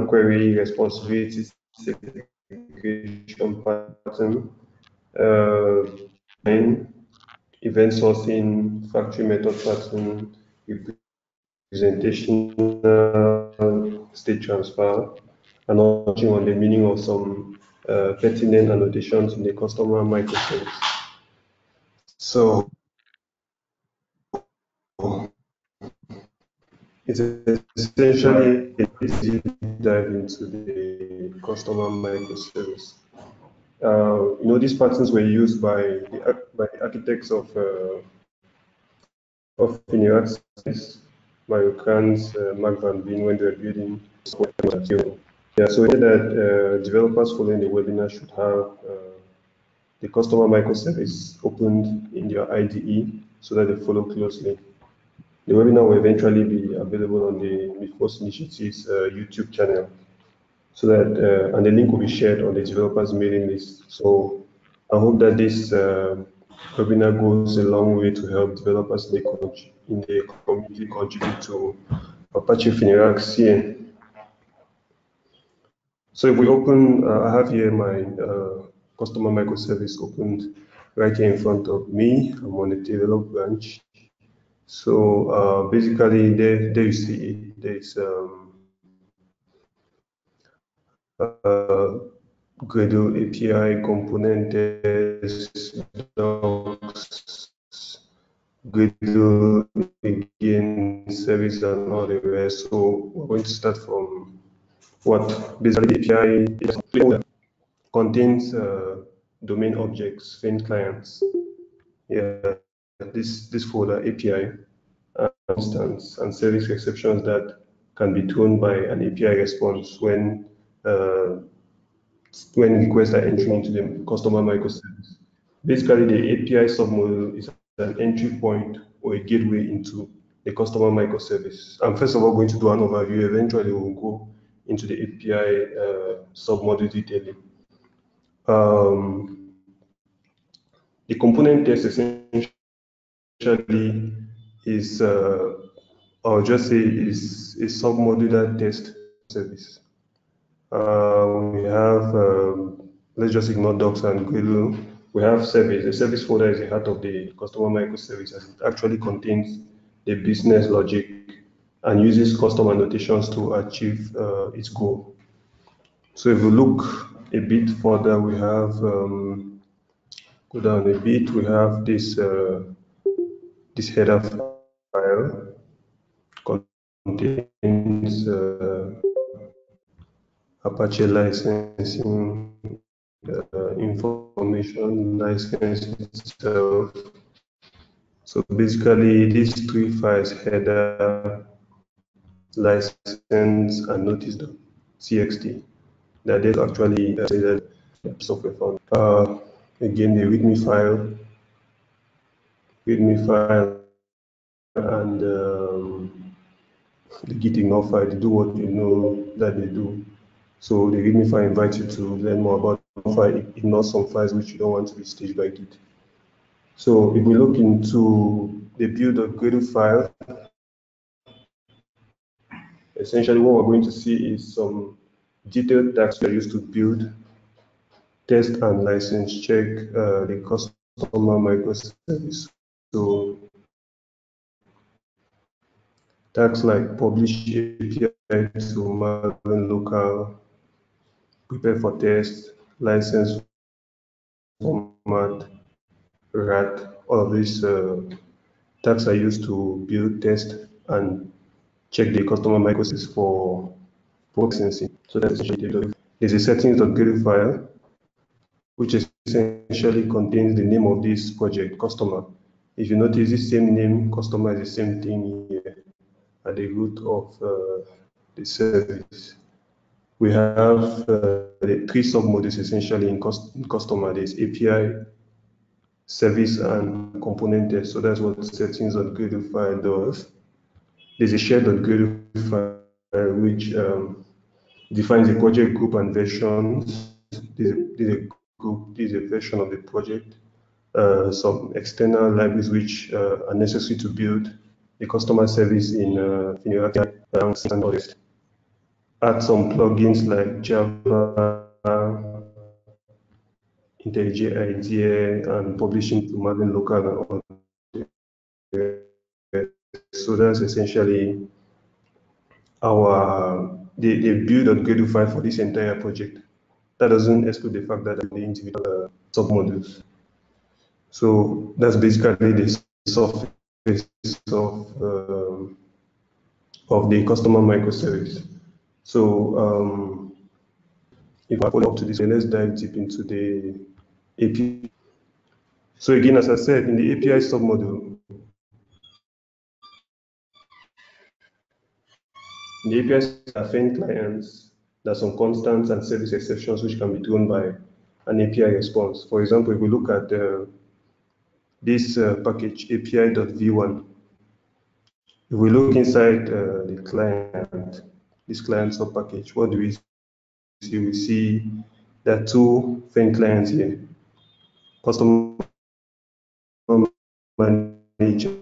query responsibility segregation pattern, event sourcing, factory method pattern, representational state transfer, and touching on the meaning of some pertinent annotations in the customer microservice. So it's essentially a deep dive into the customer microservice. These patterns were used by the architects of Finiraxis, Mario Kranz, Mark Van Veen when they were building software. Yeah, so that developers following the webinar should have the customer microservice opened in your IDE so that they follow closely. The webinar will eventually be available on the Midforce Initiative's YouTube channel, so that and the link will be shared on the developers mailing list. So I hope that this webinar goes a long way to help developers in the community contribute to Apache Finirax CN. So if we open, I have here my customer microservice opened right here in front of me. I'm on the develop branch. So basically, there you see it. There's Gradle API, components, docs, Gradle again, service, and all the rest. So we're going to start from what basically the API contains domain objects, Fin clients. Yeah, this folder API instance and service exceptions that can be thrown by an API response when requests are entering into the customer microservice. Basically, the API submodule is an entry point or a gateway into the customer microservice. I'm first of all going to do an overview. Eventually, we'll go into the API submodule detailing. The component test essentially is, I'll just say, is a submodular test service. We have, let's just ignore docs and Gradle. We have service. The service folder is the heart of the customer microservice, as it actually contains the business logic and uses custom annotations to achieve its goal. So if we look a bit further, we have, go down a bit, we have this header file contains Apache licensing information, license itself. So basically, these three files, header, license, and notice.txt, that is actually the software file. Again, the README file, and the Git ignore file, they do what you know that they do. So the README file invites you to learn more about the file, ignore some files which you don't want to be staged by Git. So if we look into the build.gradle file, essentially what we're going to see is some detailed tasks we are used to build, test, and license check the customer microservice. So tasks like publish API to Maven local, prepare for test, license format, RAT, all of these tasks are used to build, test, and check the customer microservice for licensing. So that's essentially there's a settings.gradle file, which essentially contains the name of this project, customer. If you notice, the same name, customer, is the same thing here at the root of the service. We have the three submodules essentially in customer. There's API, service, and component test. So that's what the settings.gradle file does. There's a shared.gradle file which defines a project group and versions. There's a group, there's a version of the project, some external libraries which are necessary to build the customer service in Finirax and others. add some plugins like Java, IntelliJ IDEA, and publishing to Maven Local and all. So that's essentially they build a Gradle file for this entire project. That doesn't exclude the fact that the individual submodules. So that's basically the surface of the customer microservice. So if I follow up to this, let's dive deep into the API. So again, as I said, in the API submodule, the APIs are fin clients. There are some constants and service exceptions which can be thrown by an API response. For example, if we look at this package API.v1, if we look inside the client, this client sub package, what do we see? We see there are two fin clients here: customer manager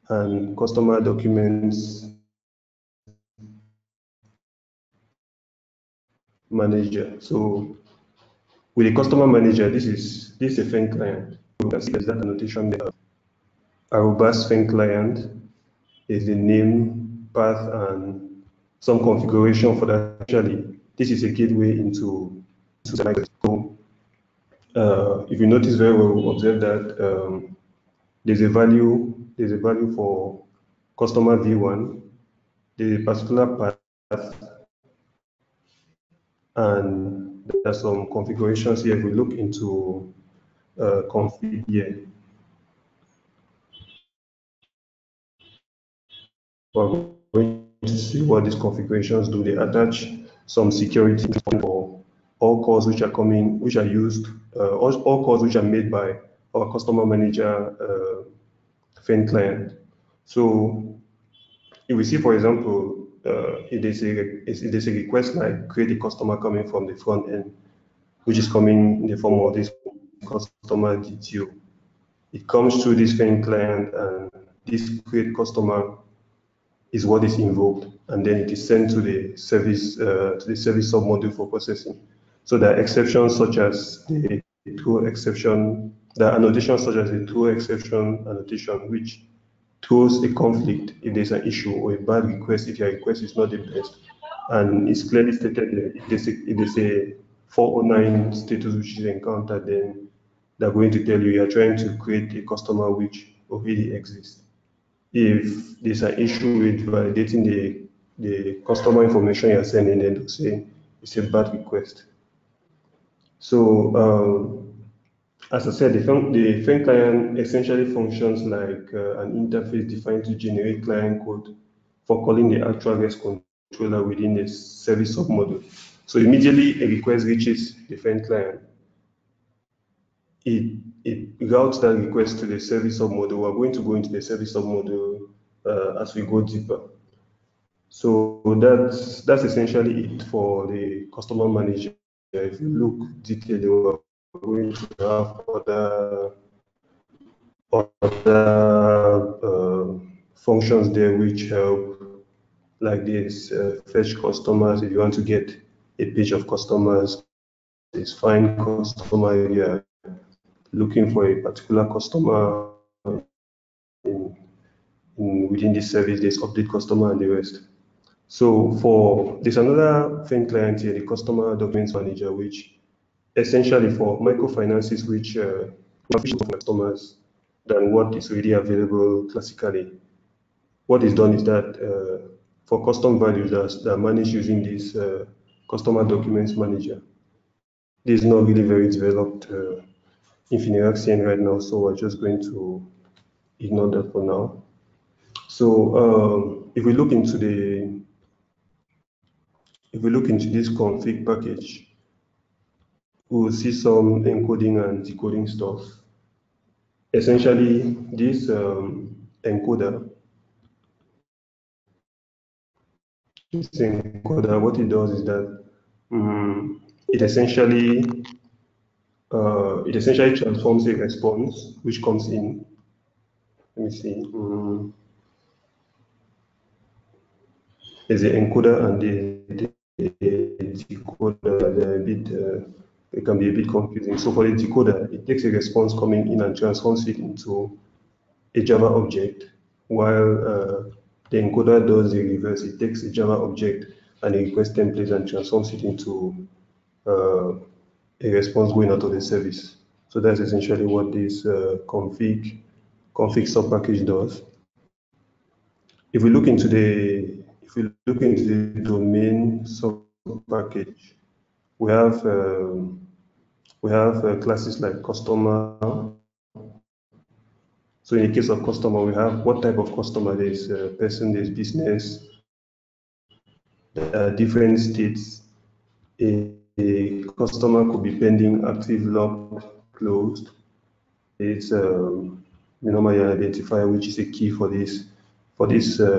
and customer documents manager. So with the customer manager, this is a fin client. You can see there's that annotation there. Aruba's fin client is the name, path, and some configuration for that. Actually, this is a gateway into Microsoft. So, if you notice very well, observe that there's a value for customer V1. There's a particular path, and there are some configurations here. If we look into config here, we're going to see what these configurations do. They attach some security for all calls which are coming, which are used, all calls which are made by our customer manager fin client. So if we see, for example, if there's a request like create a customer coming from the front end, which is coming in the form of this customer DTO, it comes through this fin client, and this create customer is what is invoked, and then it is sent to the service submodule for processing. So there are exceptions such as the throw exception. There are annotations such as the throw exception annotation, which throws a conflict if there's an issue or a bad request if your request is not the best. And it's clearly stated there, if there's a 409 status which is encountered, then they're going to tell you you're trying to create a customer which already exists. If there's an issue with validating the customer information you're sending, then they'll say it's a bad request. So as I said, the fin client essentially functions like an interface defined to generate client code for calling the actual REST controller within the service submodule. So immediately a request reaches the fin client, it routes that request to the service submodule. We're going to go into the service submodule as we go deeper. So that's essentially it for the customer manager. If you look detailedly, we're going to have other functions there which help, like this fetch customers. If you want to get a page of customers, it's find customer. If you're looking for a particular customer within this service, there's update customer and the rest. So there's another fin client here, the customer documents manager, which essentially for microfinances which have customers than what is already available classically. What is done is that for custom values that are managed using this customer documents manager, this is not really very developed in Fineraxian right now, so we're just going to ignore that for now. So if we look into this config package, we'll see some encoding and decoding stuff. Essentially, this encoder, what it does is that it essentially transforms a response which comes in. Let me see. there's the encoder and the decoder. They're a bit, it can be a bit confusing. So for the decoder, it takes a response coming in and transforms it into a Java object, while the encoder does the reverse. It takes a Java object and a request template and transforms it into a response going out of the service. So that's essentially what this config sub package does. If we look into the domain sub package, we have classes like customer. So in the case of customer, we have what type of customer. There's person, there's business, there are different states. A customer could be pending, active, locked, closed. It's the normal identifier, which is a key for this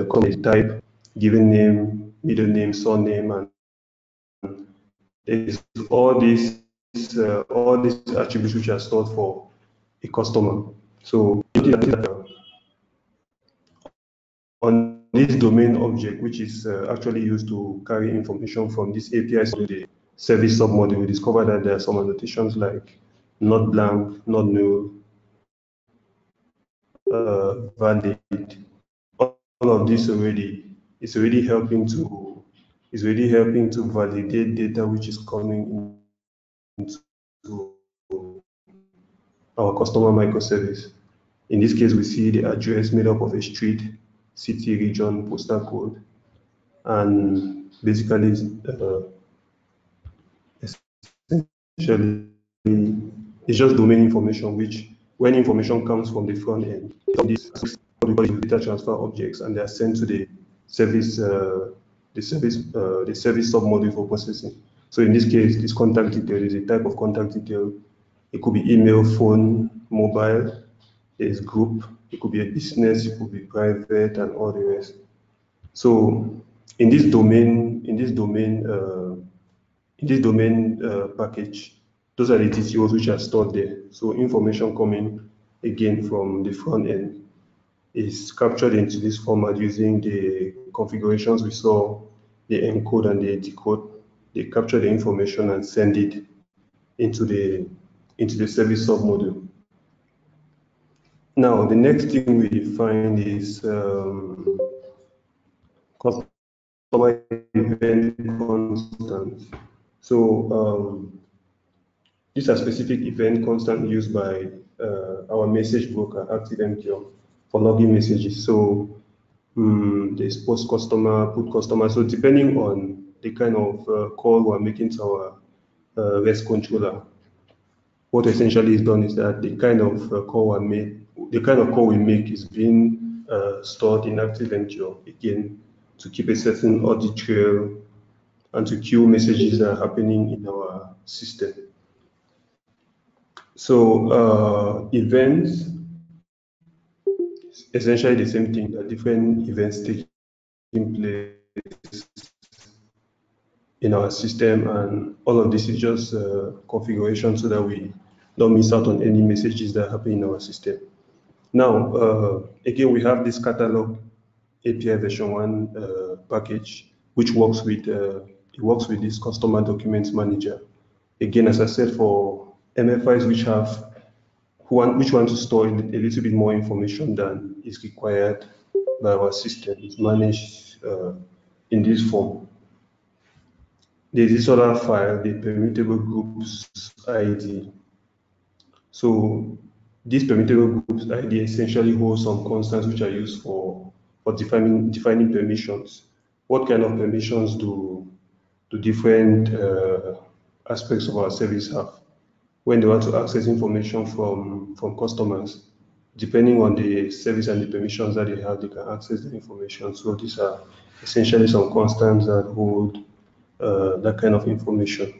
comment type, given name, middle name, surname, and there's all these attributes which are stored for a customer. So on this domain object, which is actually used to carry information from this API to the service submodule, we discovered that there are some annotations like not blank, not null, valid. All of this is already helping to validate data which is coming into our customer microservice. In this case, we see the address made up of a street, city, region, postal code, and basically, essentially, it's just domain information, which when information comes from the front end, these data transfer objects, and they are sent to the service submodule for processing. So in this case, this contact detail is a type of contact detail. It could be email, phone, mobile. There's group. It could be a business. It could be private, and all the rest. So in this domain package, those are the TCOs which are stored there. So information coming again from the front end is captured into this format using the configurations we saw, the encode and the decode. They capture the information and send it into the service submodule. Now, the next thing we define is customer event constants. So these are specific event constants used by our message broker, ActiveMQ, for logging messages. So there's post customer, put customer. So depending on the kind of call we're making to our REST controller, what essentially is done is that the kind of call we make is being stored in ActiveMQ again to keep a certain audit trail and to queue messages that are happening in our system. So events, essentially the same thing, that different events taking place in our system, and all of this is just configuration so that we don't miss out on any messages that happen in our system. Now, again, we have this catalog API version 1 package, which works with this customer documents manager. Again, as I said, for MFIs which want to store a little bit more information than is required by our system, is managed in this form. There's this other file, the permutable groups ID. So this permutable groups ID essentially holds some constants which are used for defining permissions. What kind of permissions do different aspects of our service have when they want to access information from customers? Depending on the service and the permissions that they have, they can access the information. So these are essentially some constants that hold that kind of information.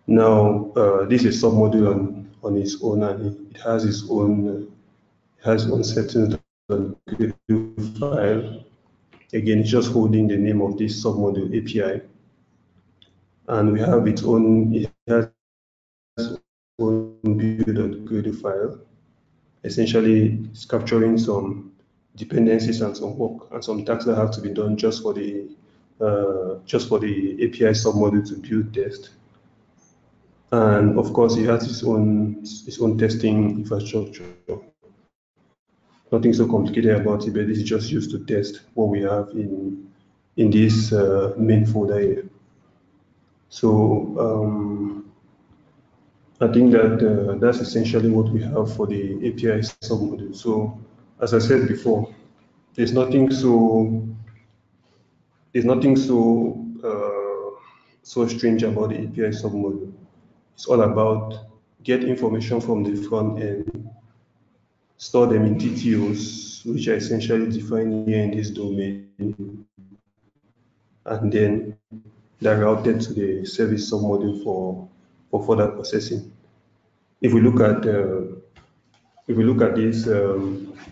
Now, this is submodule on its own, and it has its own settings on the file. Again, it's just holding the name of this submodule API, and we have its own. It has its own build.gradle file. Essentially, it's capturing some dependencies and some work and some tasks that have to be done just for the just for the API submodule to build test. And of course, it has its own testing infrastructure. Nothing so complicated about it, but this is just used to test what we have in this main folder here. So I think that that's essentially what we have for the API submodule. So as I said before, there's nothing so so strange about the API submodule. It's all about get information from the front end, store them in TTOs, which are essentially defined here in this domain, and then they're routed to the service submodule for further processing. If we look at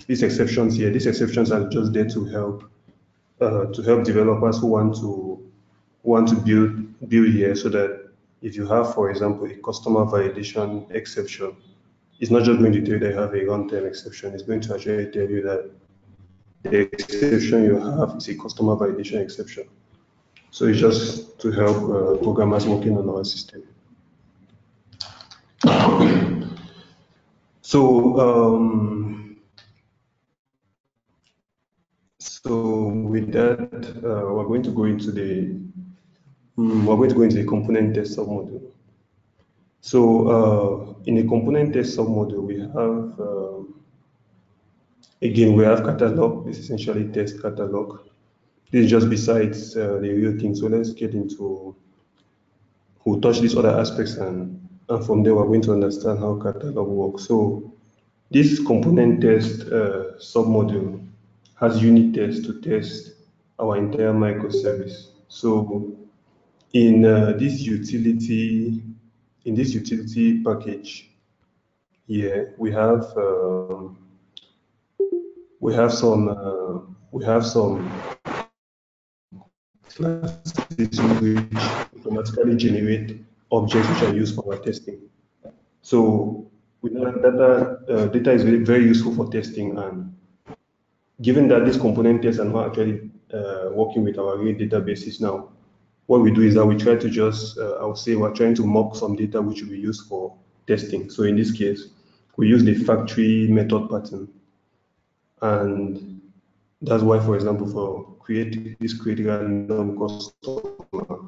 these exceptions here, these exceptions are just there to help developers who want to build here, so that if you have, for example, a customer validation exception, it's not just going to tell you that you have a runtime exception. It's going to actually tell you that the exception you have is a customer validation exception. So it's just to help programmers working on our system. So with that, we're going to go into the component test submodule. So in a component test submodule, we have again we have catalog. This is essentially test catalog. This is just besides the real thing. So let's get into, we'll touch these other aspects, and from there we're going to understand how catalog works. So this component test submodule has unit tests to test our entire microservice. So in this utility package here, we have some classes which automatically generate objects which are used for our testing. So we know that data is very useful for testing, and given that these component tests are not actually working with our real databases now, what we do is that we try to just, I would say we're trying to mock some data which will be used for testing. So in this case, we use the factory method pattern. And that's why, for example, for create random customer,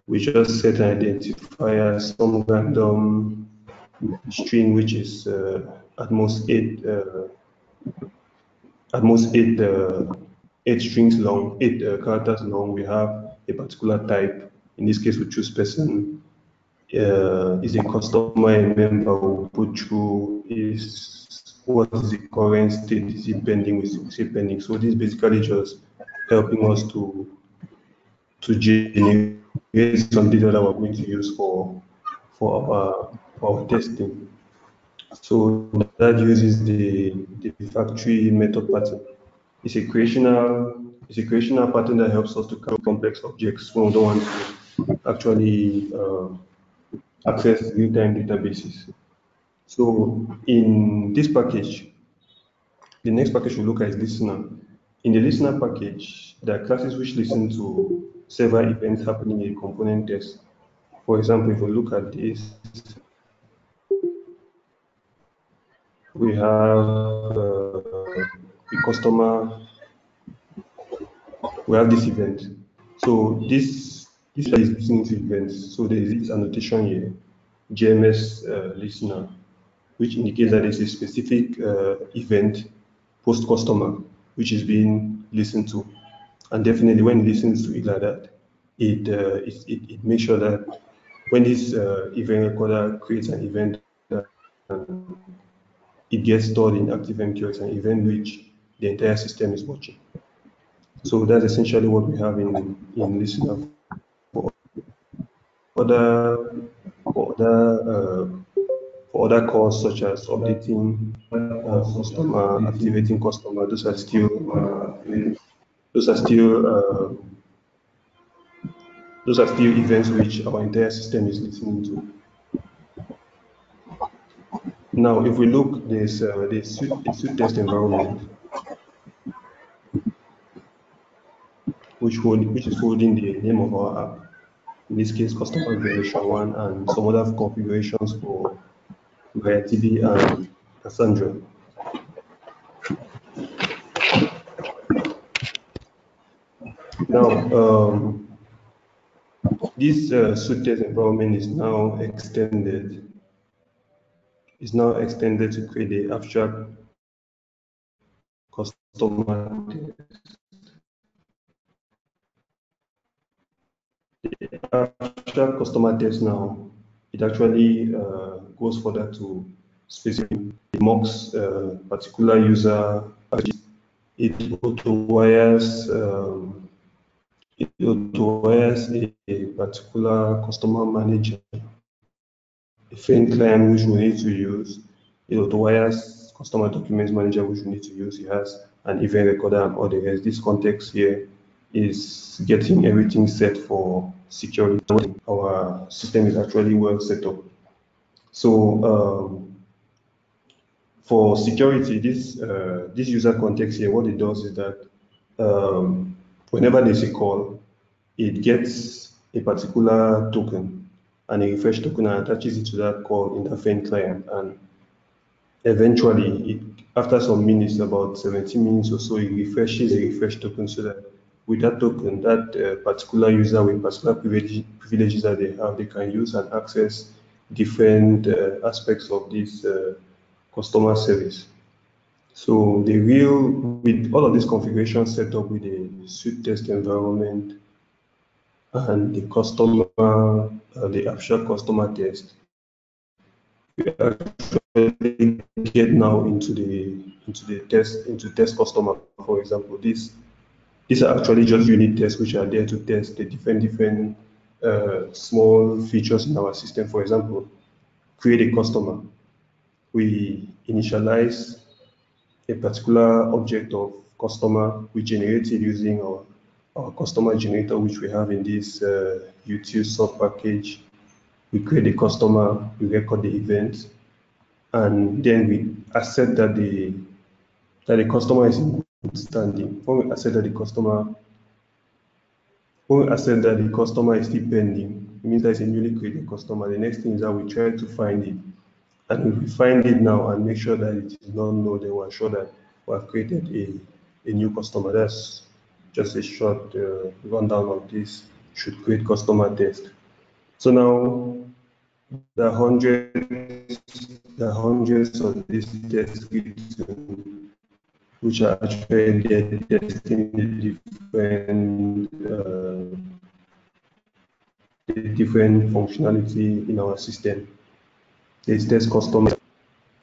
we just set an identifier, some random string which is at most eight strings long, 8 characters long. We have a particular type. In this case, we choose person. Is a customer a member? We put through what is the current state? Is it pending? We say pending. So this is basically just helping us to generate some data that we're going to use for our testing. So that uses the factory method pattern. It's a creational pattern that helps us to create complex objects when we don't want to actually access real-time databases. So in this package, the next package we look at is listener. In the listener package, there are classes which listen to several events happening in a component test. For example, if we look at this, we have the customer, we have this event. So this is listening to events. So there is this annotation here, JMS listener, which indicates that there's a specific event post customer which is being listened to. And definitely when it listens to it like that, it makes sure that when this event recorder creates an event, it gets stored in ActiveMQ as an event which the entire system is watching. So that's essentially what we have in listener. For other calls such as updating customer, activating customer, those are still events which our entire system is listening to. Now, if we look, there's a suite test environment. which is holding the name of our app. In this case, customer version 1 and some other configurations for MariaDB and Cassandra. Now, this suite test environment is now extended. To create the abstract customer test. The abstract customer test now, it actually goes further to specific. It mocks particular user. It auto-wires a particular customer manager, a FAIN client which we need to use. It auto-wires customer documents manager which we need to use. It has an event recorder and all the rest. This context here is getting everything set for security. Our system is actually well set up. So for security, this user context here, what it does is that whenever there's a call, it gets a particular token and a refresh token and attaches it to that call in the FAIN client. And eventually, after some minutes, about 17 minutes or so, it refreshes a refresh token so that with that token, that particular user with particular privileges that they have, they can use and access different aspects of this customer service. So with all of this configuration set up with the suite test environment and the abstract customer test, we actually get now into test customer. For example, these are actually just unit tests which are there to test the different small features in our system. For example, create a customer. We initialize a particular object of customer. We generate it using our customer generator, which we have in this util sub package. We create a customer, we record the event, and then we accept that the customer is in good standing. When we accept that the customer is still pending, it means that it's a newly created customer. The next thing is that we try to find it. And if we find it now and make sure that it is not known, then we're sure that we have created a new customer. That's just a short rundown of this should create customer test. So now there are hundreds of these tests which are actually testing the different functionality in our system. There's test customer,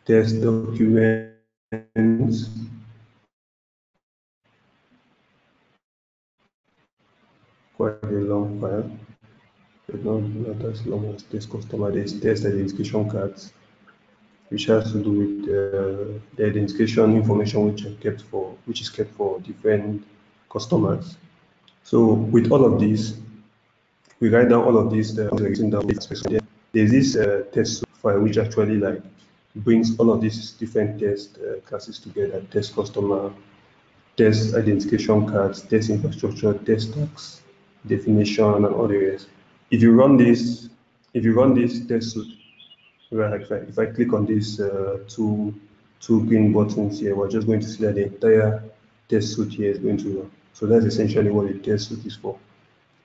test documents, quite a long file, but not as long as test customer. There's test identification cards, which has to do with the identification information which is kept for different customers. So with all of these, we write down all of these. There's this test file which actually brings all of these different test classes together: test customer, test identification cards, test infrastructure, test tax definition, and all the rest. If you run this test suite, right, if I click on these two green buttons here, we're just going to see that the entire test suite here is going to run. So that's essentially what the test suite is for.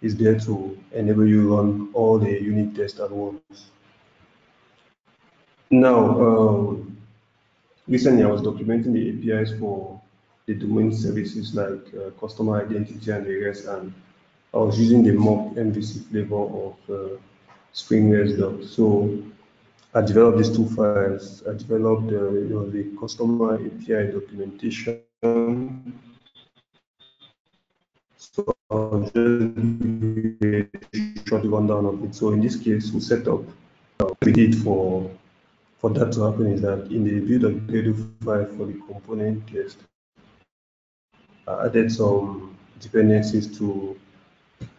It's there to enable you to run all the unit tests at once. Now, recently I was documenting the APIs for the domain services like customer identity and the rest, and I was using the mock MVC flavor of Spring REST docs. So I developed these two files. I developed the customer API documentation. So I'll just give a short rundown of it. So in this case, we set up, we did for that to happen is that in the build.gradle file for the component test, I added some dependencies to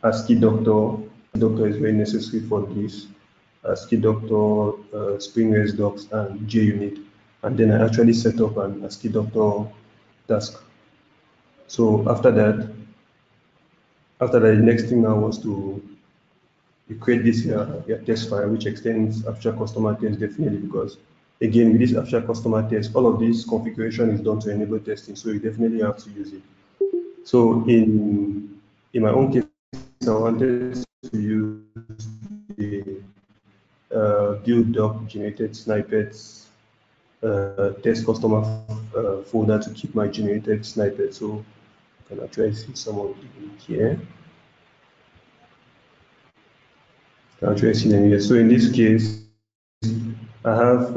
ASCII Doctor. Doctor is very necessary for this. ASCII Doctor, Spring REST docs, and JUnit. And then I actually set up an ASCII Doctor task. So after that, After that, the next thing now was to you create this test file which extends abstract customer test definitely because again with this abstract customer test, all of this configuration is done to enable testing, so you definitely have to use it. So in my own case, I wanted to use the build doc generated snippets test customer folder to keep my generated snippets. So you can actually see some of them here. You can actually see them here. So in this case, I have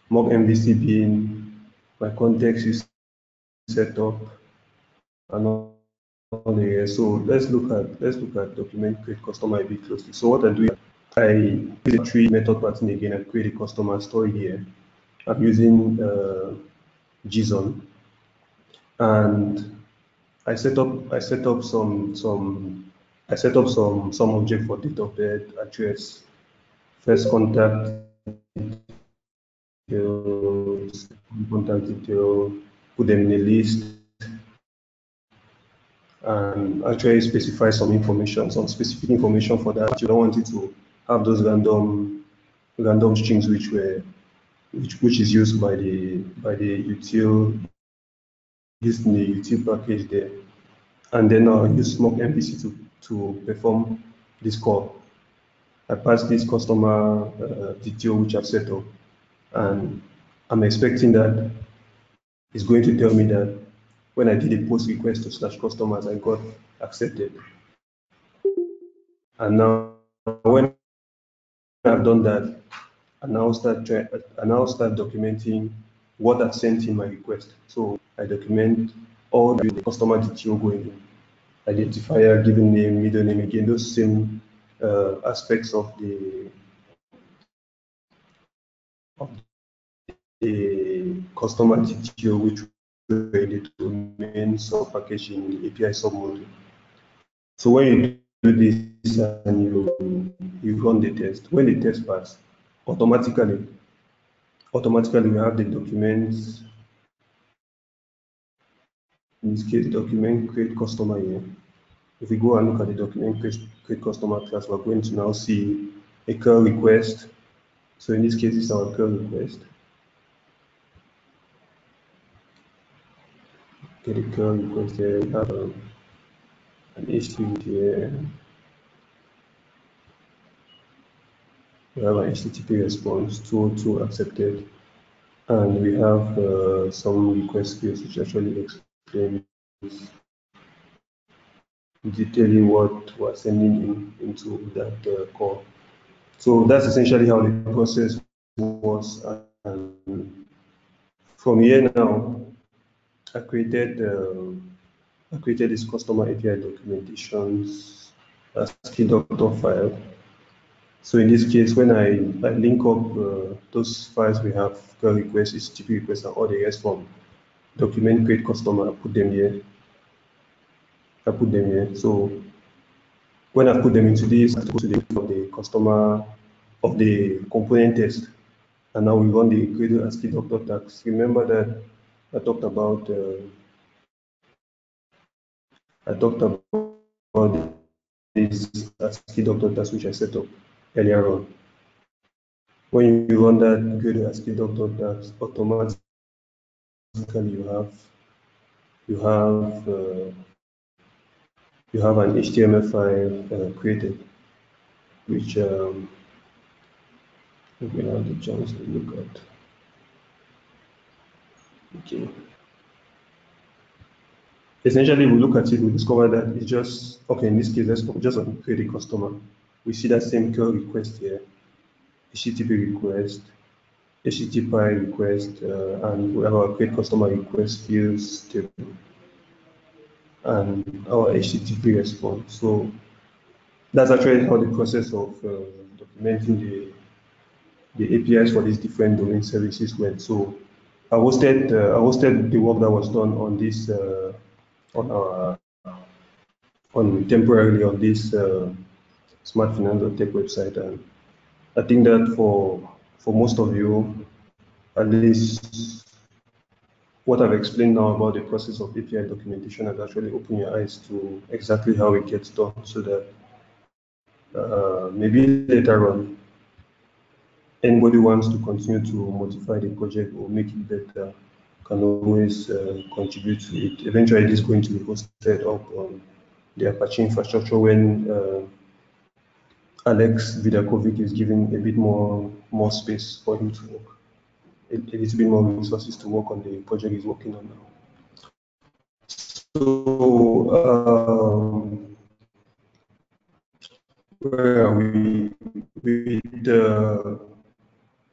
mock MVC being my context is set up and all the rest. So let's look at document create customer ID closely. So what I do is I use a tree method pattern again and create a customer story here. I'm using JSON and I set up some object for date of birth, address, first contact details, contact detail, put them in a list, and actually specify some information, some specific information for that. You don't want it to have those random strings which is used by the util used in the util package there. And then I'll use Smoke MVC to perform this call. I pass this customer detail which I've set up, and I'm expecting that it's going to tell me that when I did a post request to slash customers, I got accepted. And now when I've done that, I now start documenting what I've sent in my request. So I document all the customer detail going in, identifier, given name, middle name, again, those same aspects of the customer detail which were in the domain sub package in the API submodule. So when you do this and you run the test, when the test pass, automatically we have the documents, in this case document create customer here. If we go and look at the document create customer class, we're going to now see a curl request. So in this case, this is our curl request. Get a curl request here. We have an HTTP here. We have an HTTP response 202 accepted, and we have some request fields which actually explain detailing what we're sending into that call. So that's essentially how the process was. And from here now, I created this customer API documentations ASCII.doctor file. So in this case, when I link up those files we have, curl request, HTTP request, and all the rest from document create customer, I put them here. So when I put them into this, I go to the customer of the component test, and now we run the create ASCII.doctor tags. Remember that I talked about this ASCII.doctor tags which I set up earlier on. When you run that create ASCII.doctor tags, automatically you have an HTML file created, which we have the chance to look at. Okay. Essentially, we look at it, we discover that it's just, okay, in this case, let's just create a customer. We see that same curl request here, HTTP request, HTTP request, and we have our create customer request fields table, and our HTTP response. So that's actually how the process of documenting the APIs for these different domain services went. So I hosted the work that was done on this temporarily on this smartfinance.tech website, and I think that for most of you, at least what I've explained now about the process of API documentation has actually opened your eyes to exactly how it gets done, so that maybe later on, anybody wants to continue to modify the project or make it better can always contribute to it. Eventually, this is going to be hosted up on the Apache infrastructure when Alex Vidakovic is given a bit more space for him to work, a little bit more resources to work on the project he's working on now. So, where are we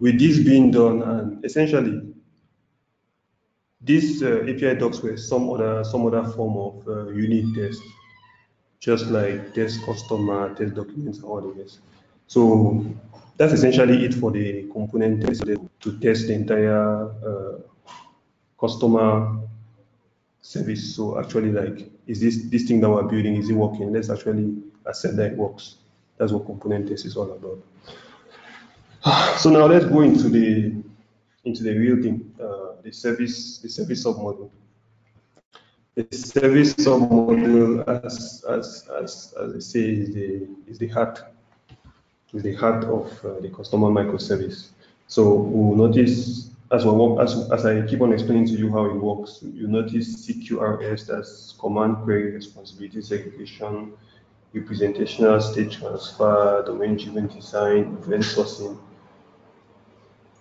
with this being done, and essentially these API docs were some other form of unit test, just like test customer, test documents, and all the rest. So that's essentially it for the component test, to test the entire customer service. So actually, like, is this thing that we're building, is it working? Let's actually accept that it works. That's what component test is all about. So now let's go into the real thing, the service submodel. The service submodel, as I say, is the heart of the customer microservice. So we'll notice as I keep on explaining to you how it works, you notice CQRS, that's command query responsibility segregation, representational state transfer, domain-driven design, event sourcing.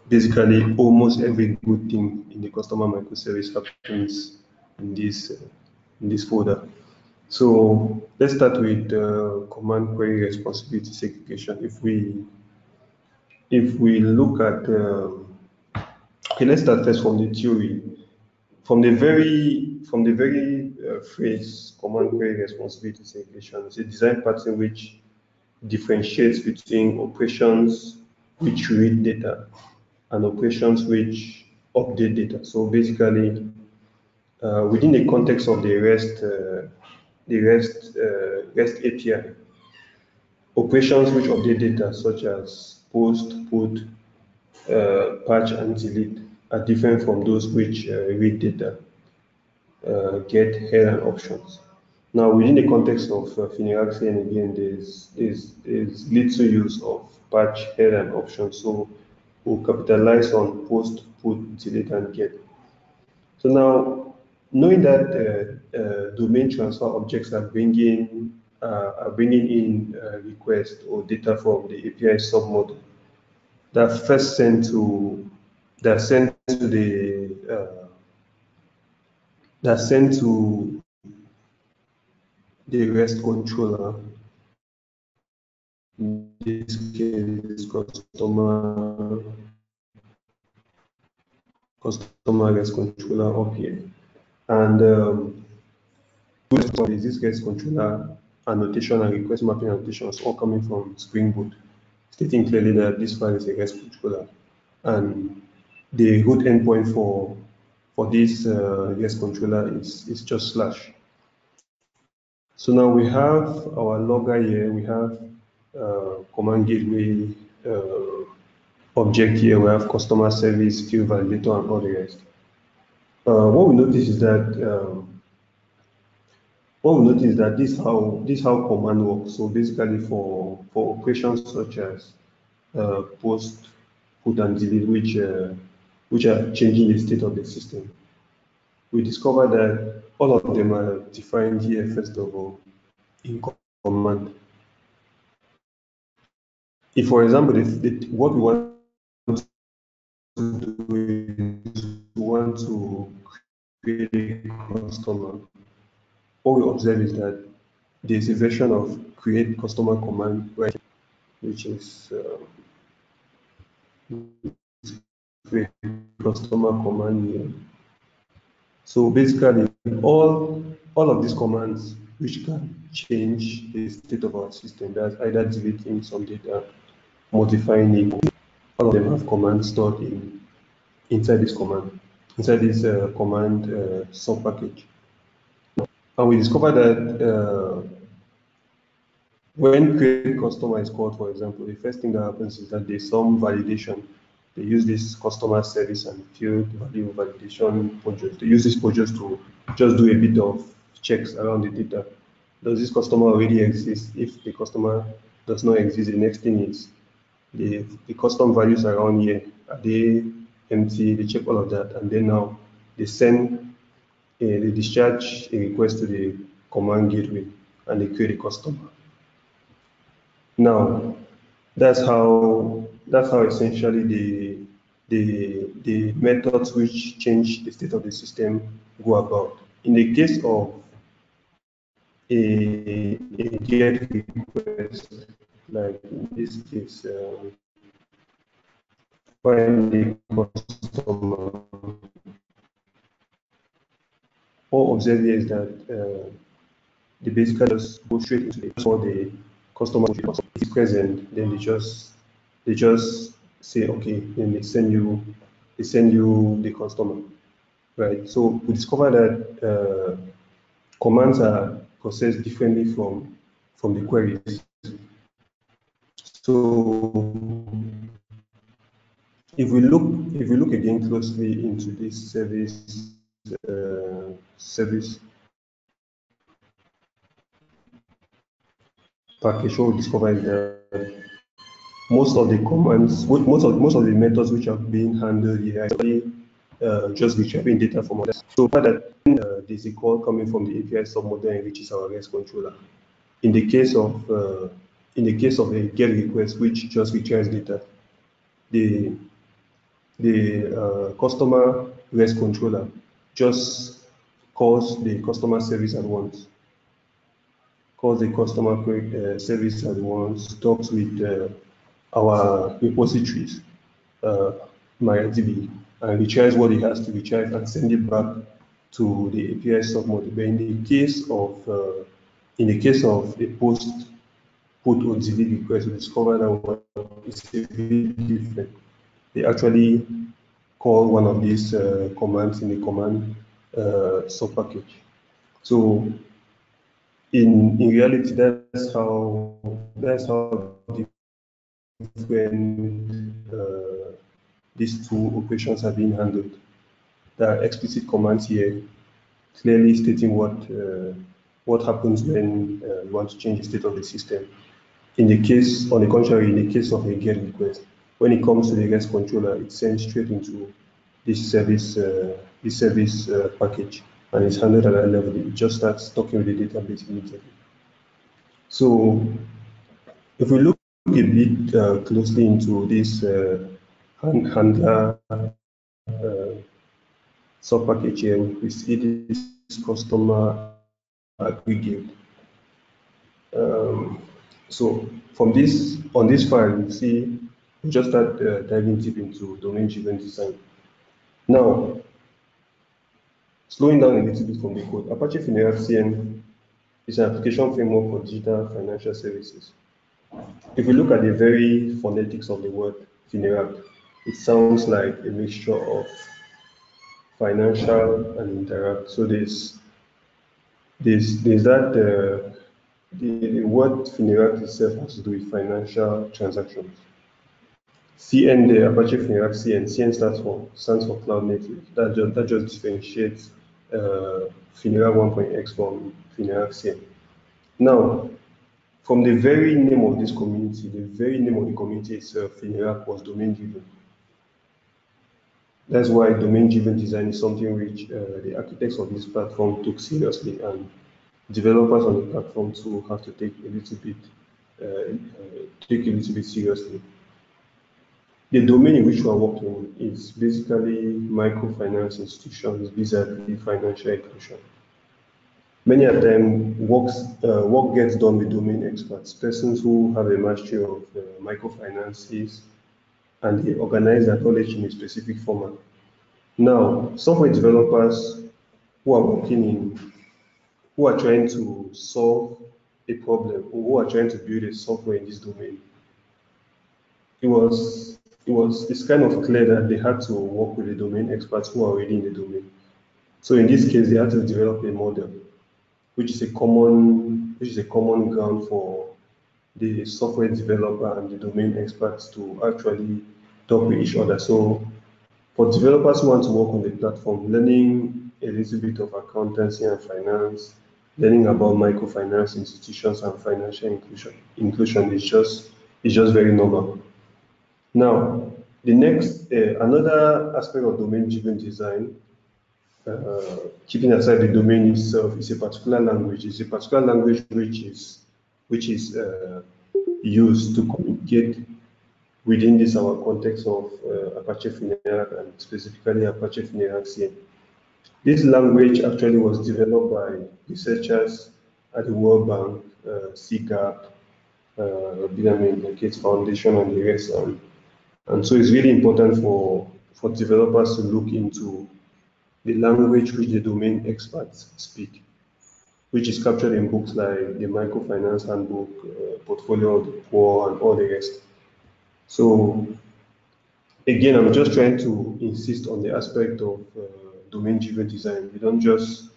Basically, almost every good thing in the customer microservice happens in this folder. So let's start with command query responsibility segregation. If we look at okay, let's start first from the theory. From the very phrase command query responsibility segregation, it's a design pattern which differentiates between operations which read data and operations which update data. So basically, within the context of the REST API, operations which update data, such as post, put, patch, and delete, are different from those which read data, get, head, and options. Now, within the context of Finiraxi, again, there's little use of patch, head, and options. So we'll capitalize on post, put, delete, and get. So now, knowing that domain transfer objects are bringing in requests or data from the API submodel, that first sent to that sent to the that sent to the REST controller. In this case, customer REST controller up here, and this REST controller annotation and request mapping annotations all coming from Spring Boot, stating clearly that this file is a REST controller, and the root endpoint for this REST controller is just slash. So now we have our logger here. We have command gateway object here. We have customer service, field validator, and all the rest. What we notice is that this how command works. So basically, for operations such as post, put, and delete, which are changing the state of the system, we discover that all of them are defined here first of all in command. If, for example, what we want to do is we want to create a customer, what we observe is that there's a version of create customer command, right, which is create customer command here. So basically, all of these commands which can change the state of our system, that's either deleting some data, modifying it, all of them have commands stored inside this command sub package. And we discovered that when create customer is called, for example, the first thing that happens is that there's some validation They use this customer service and field value validation project. They use this project to just do a bit of checks around the data. Does this customer already exist? If the customer does not exist, the next thing is the custom values around here, are they empty? They check all of that, and then now they send they discharge a request to the command gateway and they create a customer. Now, that's how essentially the methods which change the state of the system go about. In the case of a GET request, like in this case, find the customer, all observe here is that they basically just go straight into the for the customer is present, then they just say okay, then they send you the customer, right? So we discover that commands are processed differently from the queries. So if we look again closely into this service package, what we discover is that most of the methods which are being handled here are actually just retrieving data from others. So far that there's a call coming from the API submodel which is our REST controller. In the case of a GET request which just retrieves data, the customer REST controller just calls the customer service at once, service at once, talks with our repositories, MariaDB, and retrieves what it has to retrieve and send it back to the API submodel. But in the case of a post put on delete request, we discover that it's a bit different. They actually call one of these commands in the command subpackage. So in reality, that's how different these two operations are being handled. There are explicit commands here clearly stating what happens when you want to change the state of the system. On the contrary, in the case of a GET request, when it comes to the REST controller, it sends straight into this service package, and it's handled at that level. It just starts talking with the database immediately. So if we look a bit closely into this handler subpackage here, we see this customer aggregate. So on this file, you see, we just start diving deep into domain-driven design. Now, slowing down a little bit from the code, Apache Fineract CN is an application framework for digital financial services. If we look at the very phonetics of the word Fineract, it sounds like a mixture of financial and interact. So there's that the word Fineract itself has to do with financial transactions. CN, the Apache Fineract CN stands for Cloud Native. That just differentiates Fineract 1.x from Fineract CN. Now, from the very name of this community, the very name of the community itself, Fineract was domain-driven. That's why domain-driven design is something which the architects of this platform took seriously, and developers on the platform too have to take a little bit seriously. The domain in which we are working is basically microfinance institutions vis-a-vis financial inclusion. Many a time, work gets done with domain experts, persons who have a mastery of microfinances, and they organize that knowledge in a specific format. Now, software developers who are trying to solve a problem, or who are trying to build a software in this domain, it's kind of clear that they had to work with the domain experts who are already in the domain. So in this case, they had to develop a model, which is a common ground for the software developer and the domain experts to actually talk with each other. So for developers who want to work on the platform, learning a little bit of accountancy and finance, learning about microfinance institutions and financial inclusion is just very normal. Now, the next another aspect of domain-driven design, keeping aside the domain itself, is a particular language. It's a particular language which is used to communicate within this our context of Apache Funerac and specifically Apache Funerac CN. This language actually was developed by researchers at the World Bank, CGAP, Benjamin Gates Foundation, and the rest. And so it's really important for developers to look into the language which the domain experts speak, which is captured in books like the Microfinance Handbook, Portfolio of the Poor, and all the rest. So again, I'm just trying to insist on the aspect of domain-driven design. We don't just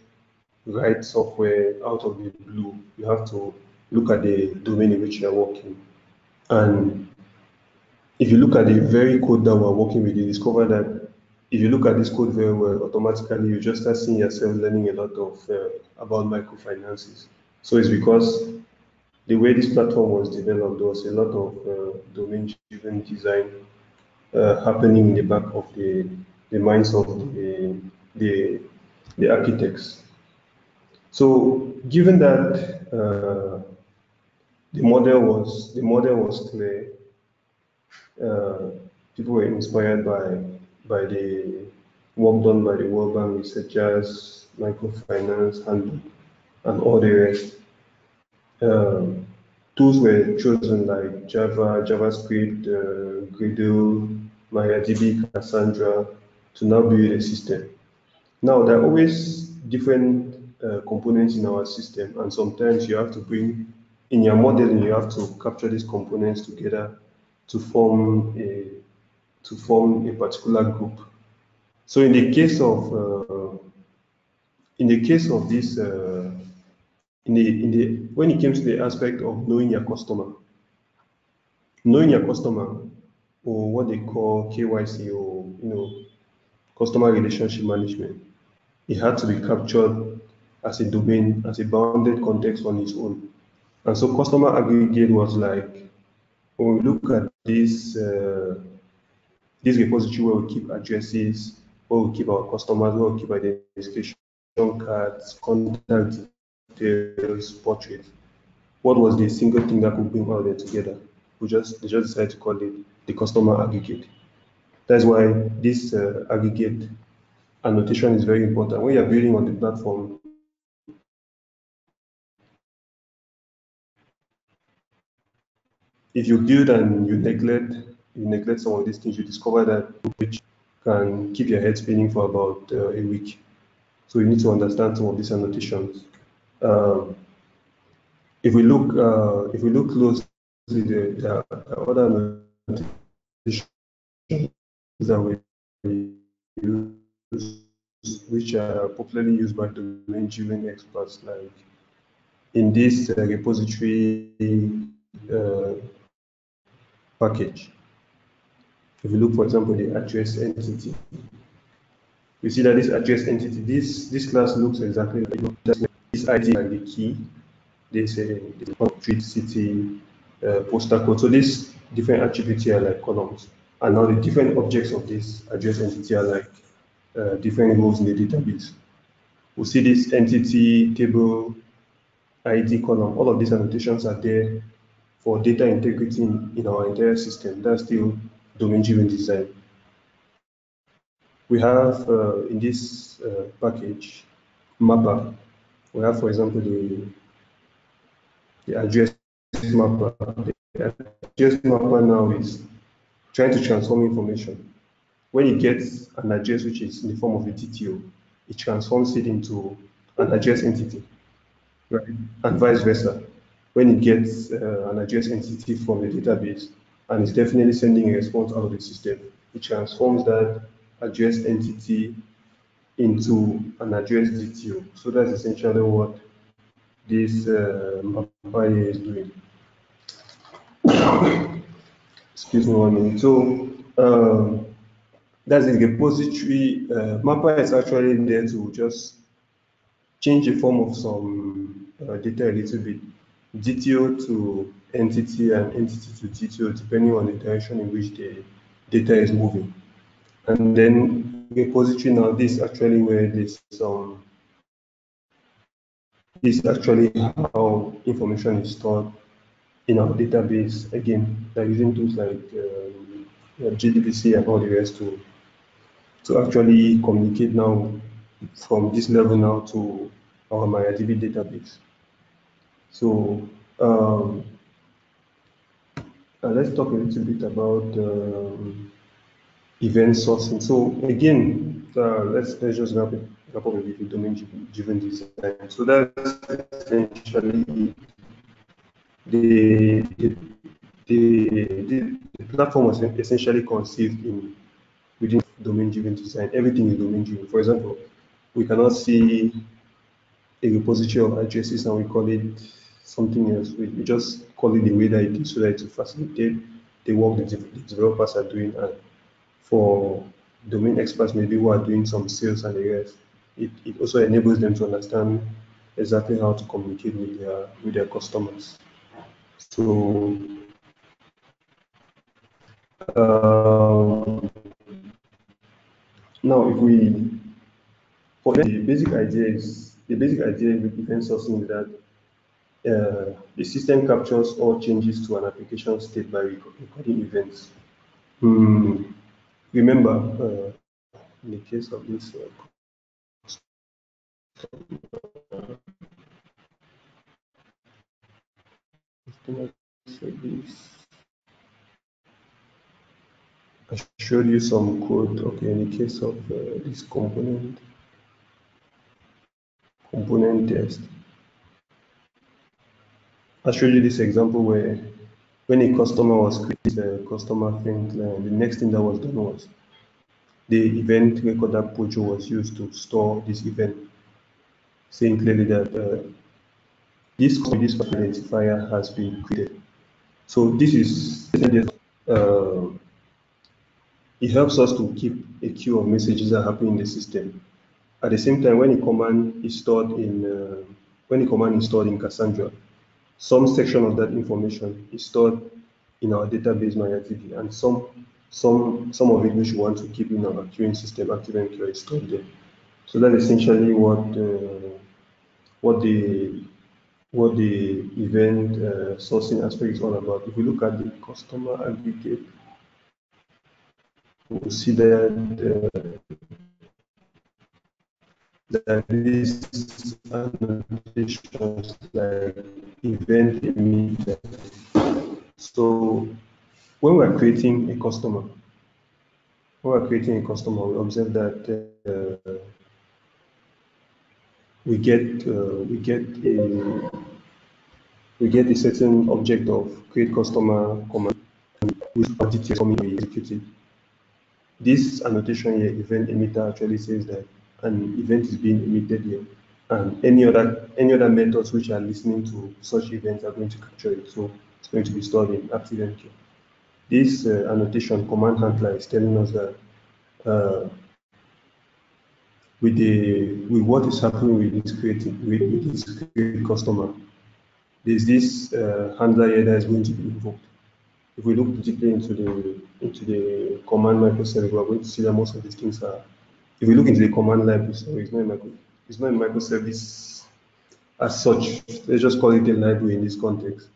write software out of the blue. You have to look at the domain in which you are working. And if you look at the very code that we're working with, you discover that if you look at this code very well, automatically you just start seeing yourself learning a lot of about microfinances. So it's because the way this platform was developed, there was a lot of domain-driven design happening in the back of the minds of the architects. So given that the model was clear, people were inspired by the work done by the World Bank researchers, microfinance, and all the rest. Tools were chosen like Java, JavaScript, Gradle, MariaDB, Cassandra to now build a system. Now, there are always different components in our system, and sometimes you have to bring, in your modeling, you have to capture these components together to form a particular group. So in the case of this, when it came to the aspect of knowing your customer, or what they call KYC, or customer relationship management, it had to be captured as a domain, as a bounded context on its own. And so customer aggregate was like, when we look at this repository where we keep addresses, where we keep our customers, where we keep identification cards, contact details, portraits. What was the single thing that could bring all of them together? They just decided to call it the customer aggregate. That's why this aggregate annotation is very important. When you're building on the platform, if you build and you neglect some of these things, you discover that which can keep your head spinning for about a week. So you need to understand some of these annotations. If we look closely, there are other annotations that we use, which are popularly used by domain-driven experts, like in this repository package. If you look, for example, the address entity, you see that this address entity, this class looks exactly like this ID, like the key. This street, city, postal code. So these different attributes here are like columns, and now the different objects of this address entity are like different rows in the database. We see this entity table, ID column. All of these annotations are there for data integrity in our entire system. That's still domain-driven design. We have in this package mapper. We have, for example, the address mapper. The address mapper now is trying to transform information. When it gets an address which is in the form of a DTO, it transforms it into an address entity, right? And vice versa. When it gets an address entity from the database and it's definitely sending a response out of the system, it transforms that address entity into an address DTO. So that's essentially what this mapper is doing. Excuse me 1 minute. So um, that's the repository. Mapper is actually there to just change the form of some data a little bit. DTO to entity and entity to DTO, depending on the direction in which the data is moving. And then repository now, this is actually where this is actually how information is stored in our database. Again, they're using tools like JDBC and all the rest to actually communicate now from this level now to our MariaDB database. So let's talk a little bit about event sourcing. So again, let's just wrap up a bit with domain-driven design. So that's essentially the, the, the platform was essentially conceived within domain-driven design. Everything is domain-driven. For example, we cannot see a repository of addresses and we call it something else. We just call it the way that it is so that to facilitate the work that the developers are doing. And for domain experts, maybe who are doing some sales and the rest, it also enables them to understand exactly how to communicate with their customers. So now if we for the basic idea with event sourcing is that the system captures all changes to an application state by recording events. Remember, in the case of this customer service, I showed you some code. Okay, in the case of this component test, I showed you this example where when a customer was created a customer thing, the next thing that was done was the event recorder Pojo was used to store this event, saying clearly that this identifier has been created. So this is it helps us to keep a queue of messages that happen in the system. At the same time, when a command is stored in Cassandra, some section of that information is stored in our database MariaDB, and some of it which we want to keep in our queuing system, ActiveMQ, is stored there. So that's essentially what the event sourcing aspect is all about. If we look at the customer aggregate, we'll see that these annotations like event emitter. So when we're creating a customer, we observe that we get a certain object of create customer command with details coming to execute it. This annotation here, event emitter, actually says that an event is being emitted here, and any other methods which are listening to such events are going to capture it. So it's going to be stored in ActiveMQ. This annotation command handler is telling us that with what is happening with this created customer, there's this handler here that is going to be invoked. If we look deeply into the command microservice, we're going to see that most of these things are. If we look into the command library, so it's not a microservice as such. Let's just call it a library in this context.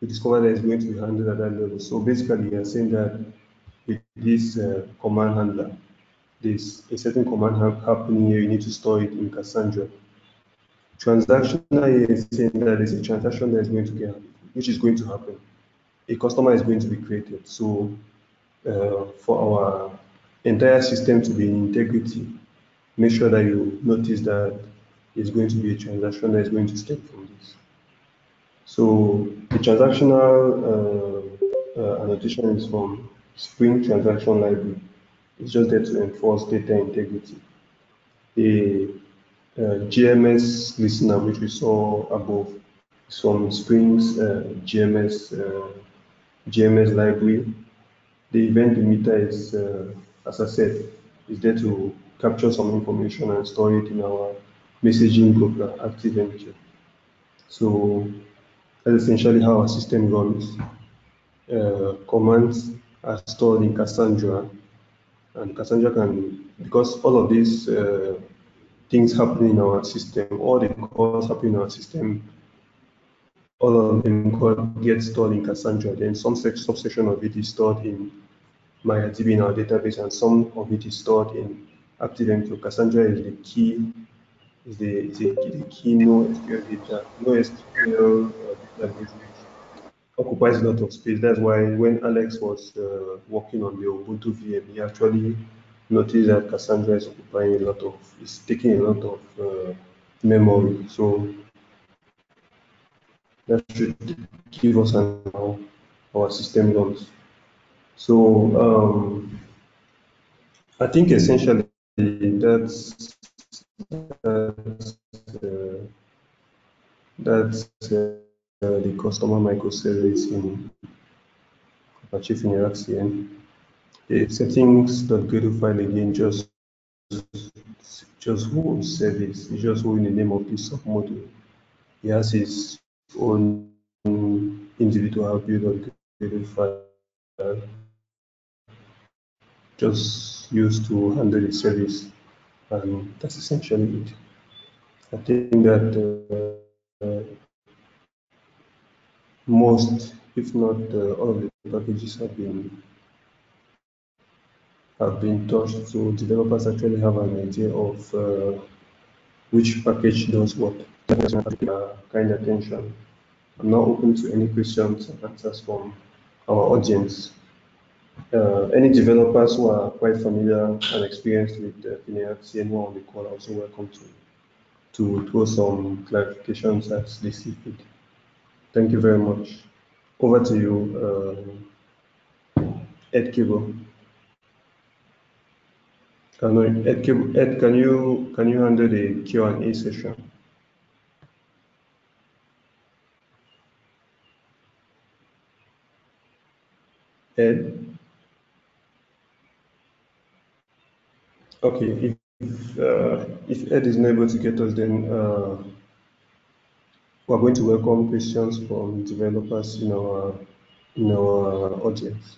We discover that it's going to be handled at that level. So basically, we are saying that with this command handler, there's a certain command happening here. You need to store it in Cassandra. Transactional here is saying that there's a transaction that is going to get, which is going to happen. A customer is going to be created. So for our entire system to be in integrity, make sure that you notice that it's going to be a transaction that is going to stem from this. So the transactional annotation is from Spring Transaction Library. It's just there to enforce data integrity. The GMS listener, which we saw above, is from Spring's GMS library. The event limiter is, as I said, is there to capture some information and store it in our messaging group, ActiveMQ. So that's essentially how our system runs. Commands are stored in Cassandra, and Cassandra can, because all of these things happening in our system, all the calls happening in our system, all of them get stored in Cassandra. Then some subsection of it is stored in MariaDB in our database, and some of it is stored in ActiveMQ. Cassandra is the key, the key NoSQL data, NoSQL database, which occupies a lot of space. That's why when Alex was working on the Ubuntu VM, he actually noticed that Cassandra is occupying a lot of, is taking a lot of memory. So that should give us an how our system runs. So I think essentially that's uh, that's the customer microservice in Apache Finera CN. The settings.gradle file again just holds service. It's just holding the name of this submodule. He has his own individual build.gradle file just used to handle the service, and that's essentially it. I think that most, if not all of the packages have been touched, so developers actually have an idea of which package does what. Kind attention. I'm now open to any questions and answers from our audience. Any developers who are quite familiar and experienced with Fineax CN1 on the call are also welcome to throw some clarifications as they see fit. Thank you very much. Over to you, Ed Kibo. Ed, can you handle the Q&A session? Ed? Okay, if Ed is not able to get us, then we're going to welcome questions from developers in our audience.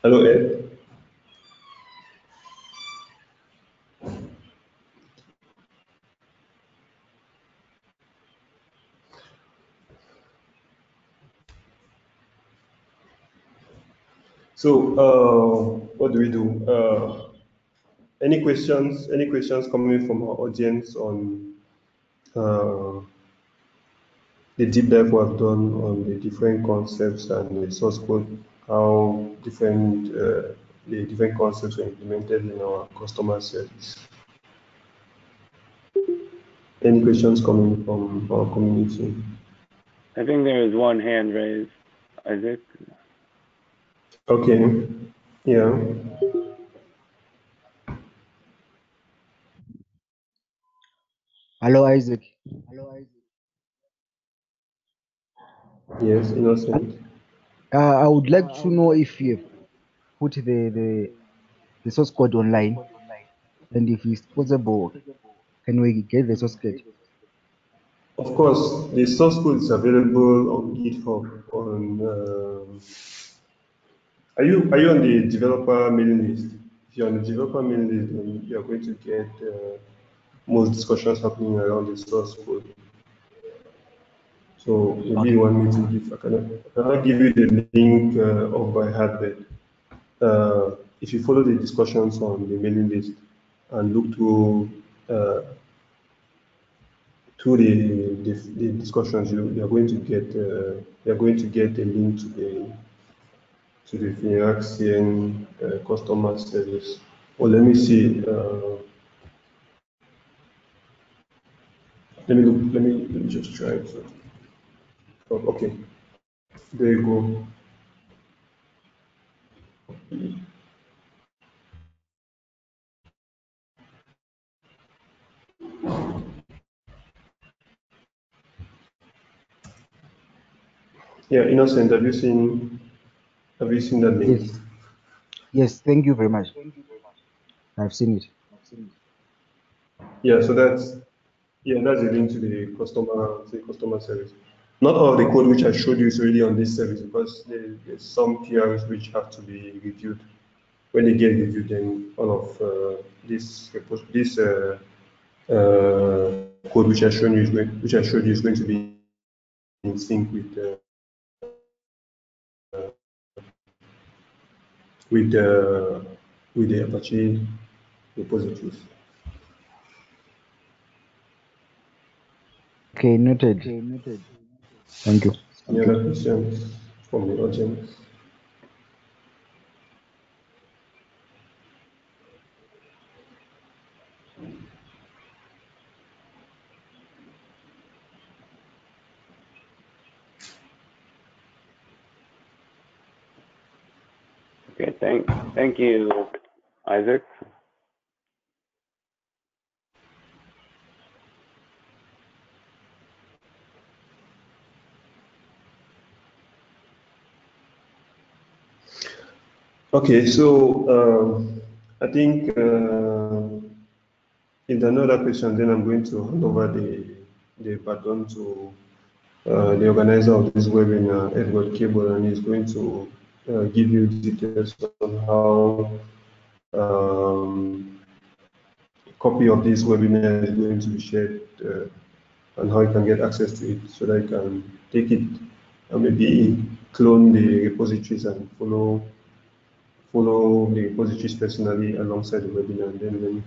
Hello, Ed. So, what do we do? Any questions? Any questions coming from our audience on uh, the deep dive we have done on the different concepts and the source code, how the different concepts were implemented in our customer service? Any questions coming from our community? I think there is one hand raised, Isaac. Okay, yeah. Hello, Isaac. Yes, Innocent. I would like to know if you have put the source code online, and if it's possible, can we get the source code? Of course, the source code is available on GitHub. Are you on the developer mailing list? If you're on the developer mailing list, then you're going to get most discussions happening around the source code. So maybe you want me to give, I cannot give you the link off by heart, but if you follow the discussions on the mailing list and look through the discussions, you're going to get a link to the Finaxian customer service. Well, let me see. Let me just try to. Oh, okay. There you go. Yeah, Innocent, have you seen that link? Yes. Yes. Thank you very much. I've seen it. Yeah, so that's a link to the customer service. Not all of the code which I showed you is really on this service because there's some PRs which have to be reviewed. When they get reviewed, then all of this code which I showed you is going to be in sync with the with the Apache repositories. Okay, noted. Thank you. Any other questions from the audience? Okay, thank you, Isaac. Okay, so I think if there are no other questions, then I'm going to hand over the baton to the organizer of this webinar, Edward Cable, and he's going to give you details on how a copy of this webinar is going to be shared and how you can get access to it so that you can take it and maybe clone the repositories and follow the repositories personally alongside the webinar and then learn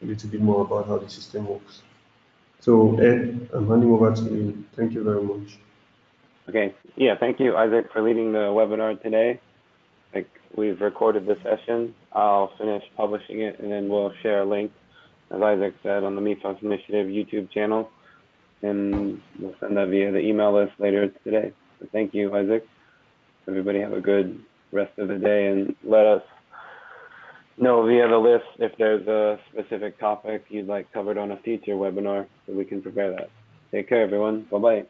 a little bit more about how the system works. So Ed, I'm handing over to you. Thank you very much. Okay, yeah, thank you, Isaac, for leading the webinar today. Like, we've recorded the session. I'll finish publishing it, and then we'll share a link, as Isaac said, on the Mesos Initiative YouTube channel, and we'll send that via the email list later today. So thank you, Isaac. Everybody have a good rest of the day, and let us know via the list if there's a specific topic you'd like covered on a future webinar so we can prepare that. Take care, everyone. Bye-bye.